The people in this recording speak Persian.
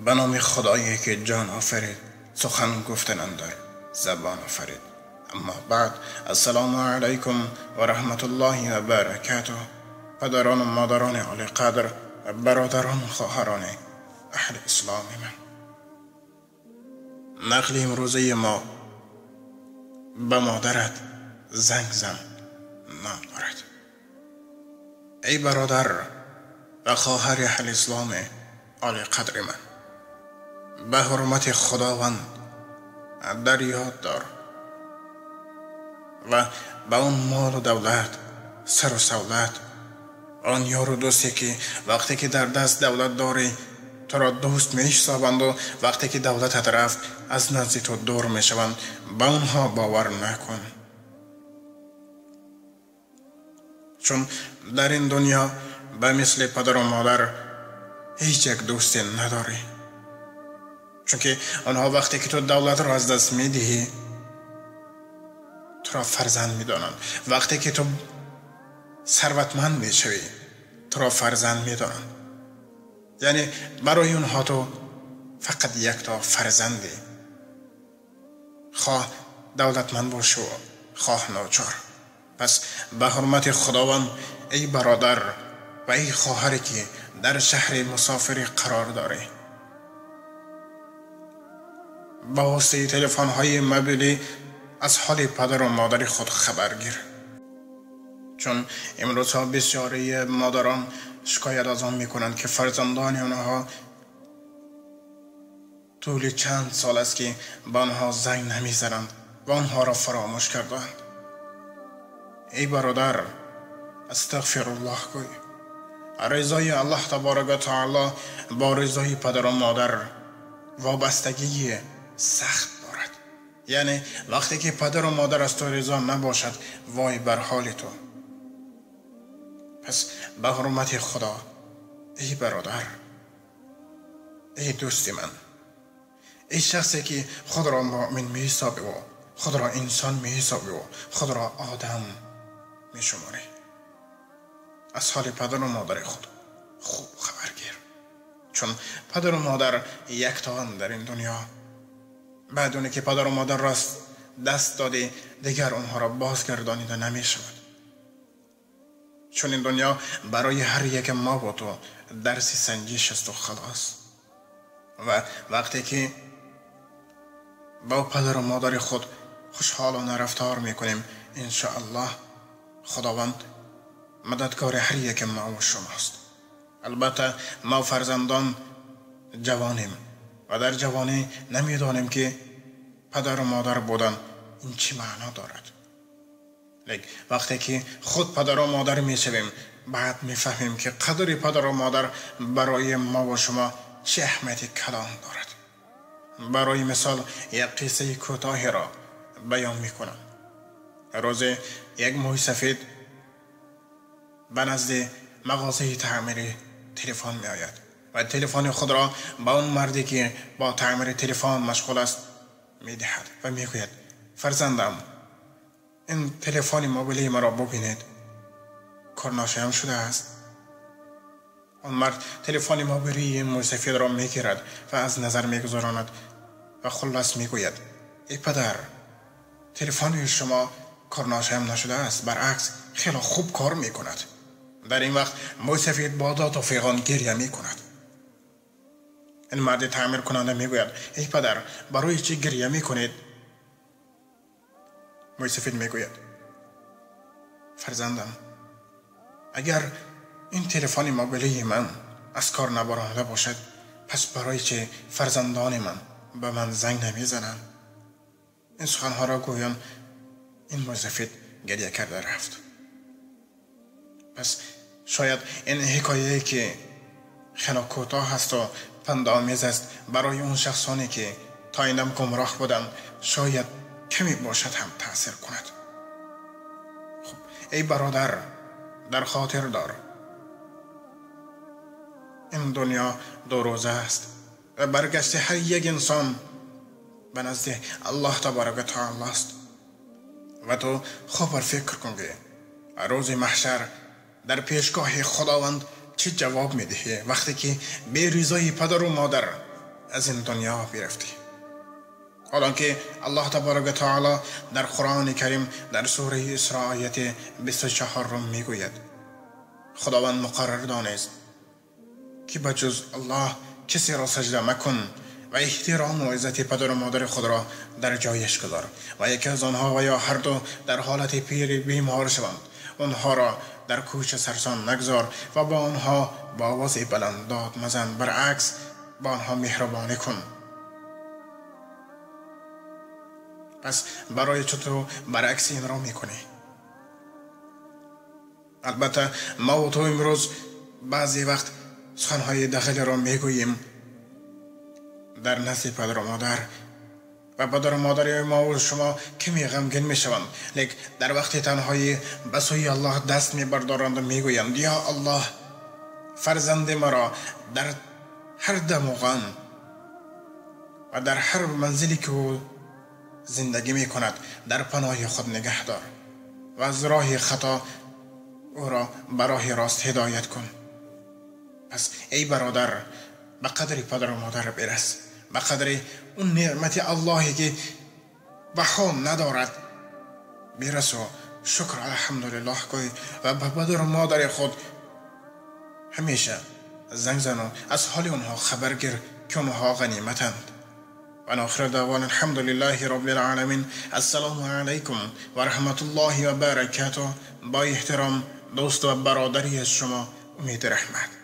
به نام خدایی که جان آفرید، سخن گفتن اندر زبان آفرید. اما بعد، السلام علیکم و رحمت الله و برکاته. پدران و مادران عالی قدر و برادران و خواهران اهل اسلام من، نقل امروزه ما به مادرت زنگ زن نام دارد. ای برادر و خواهر اهل اسلام عالی قدر من، به حرمت خداوند در یاد دار و به اون مال و دولت، سر و سولت، آن یار و دوستی که وقتی که در دست دولت داری تو را دوست می حسابند و وقتی که دولتت رفت از نزد تو دور می شوند، به اونها باور نکن. چون در این دنیا به مثل پدر و مادر هیچ یک دوستی نداری. چون که آنها وقتی که تو دولت را از دست می دهی تو را فرزند می دانند. وقتی که تو ثروتمند می شوی تو را فرزند می دانند. یعنی برای اونها تو فقط یک تا فرزندی، خواه دولتمند باشو خواه ناچار. پس به حرمت خداوند ای برادر و ای خواهری که در شهر مسافری قرار داری، با واسطه تلفن های موبیلی از حال پدر و مادر خود خبر گیر. چون امروزها بسیاری مادران شکایت از آن میکنند که فرزندان آنها طول چند سال است که به آنها زنگ نمیزنند و آنها را فراموش کردند. ای برادر، استغفر الله گوی. رضای الله تبارک و تعالی با رضای پدر و مادر وابستگی سخت دارد. یعنی وقتی که پدر و مادر از تو رضا نباشد، وای بر حال تو. پس به حرمت خدا ای برادر، ای دوست من، ای شخصی که خود را مؤمن می حسابی و خود را انسان می حسابی و خود را آدم می شماری، از حال پدر و مادر خود خوب خبر گیر. چون پدر و مادر یکتااند در این دنیا. بدونی که پدر و مادر را دست دادی دیگر اونها را بازگردانیده نمی شود. چون این دنیا برای هر یک ما با تو درس سنجش است و خلاص. و وقتی که با پدر و مادر خود خوشحالانه رفتار میکنیم، انشاءالله خداوند مددگار هر یک ما و شماست. البته ما فرزندان جوانیم و در جوانی نمیدانیم که پدر و مادر بودن این چی معنا دارد. لیکن وقتی که خود پدر و مادر میشویم بعد میفهمیم که قدر پدر و مادر برای ما و شما چه اهمیت کلان دارد. برای مثال یک قصه کوتاهی را بیان میکنم. روز یک موی سفید به نزد مغازه تعمیر تلفن می آید و تلفن خود را با اون مردی که با تعمیر تلفن مشغول است می دهد و می گوید فرزندم، این تلفن موبیلی مرا ببینید، کار ناشیام شده است. اون مرد تلفن موبیلی موی سفید را می گیرد و از نظر می گذراند و خلاص می گوید ای پدر، تلفن شما کار ناشیام نشده است، برعکس خیلی خوب کار می کند. در این وقت موی سفید با داد و فیغان گریه می کند. این مرد تعمیر کننده می گوید ای پدر، برای چی گریه می کنید؟ موی سفید می گوید فرزندم، اگر این تلفن موبیلی من از کار نبرانده باشد، پس برای چه فرزندان من به من زنگ نمی زنند؟ این سخنها را گویان این موی سفید گریه کرده رفت. پس شاید این حکایه‌ای که خیلی کوتاه است و پندآمیز است برای اون شخصانی که تا اینم گمراه بودند شاید کمی باشد هم تأثیر کند. خب ای برادر، در خاطر دار این دنیا دو روزه است و برگشت هر یک انسان به نزد الله تبارک و تعالی است. و تو خوب فکر کن که روز محشر در پیشگاه خداوند چه جواب میدهی وقتی که به رضای پدر و مادر از این دنیا برفتی. حالا که الله تبارک و تعالی در قرآن کریم در سوره اسراء آیت 24 میگوید خداوند مقرر دانست که بجز الله کسی را سجده مکن و احترام و عزت پدر و مادر خود را در جایش گذار و یکی از آنها و یا هر دو در حالت پیر بیمار شوند آنها را در کوچه سرسان نگذار و با آنها با آواز بلند داد مزن، برعکس با آنها مهربانی کن. پس برای چطور برعکس این را میکنی؟ البته ما و تو امروز بعضی وقت سخنهای داخلی را میگوییم در نزد پدر و مادر و پدر و مادر ما و شما کمی غمگین میشوند، لیکن در وقت تنهایی به سوی الله دست میبردارند و میگویند یا الله فرزند مرا در هر دم و غم و در هر منزلی که او زندگی میکند در پناه خود نگه دار و از راه خطا او را به راه راست هدایت کن. پس ای برادر به قدر پدر و مادر برس، به قدر اون نعمت اللهی که بها ندارد برس و شکر الحمدلله کنی و به پدر و مادر خود همیشه زنگ زن و از حال اونها خبر گیر که اونها غنیمتند. و آخر دعوانا الحمد لله رب العالمین. السلام علیکم و رحمت الله و برکاته. با احترام دوست و برادری از شما امید رحمت.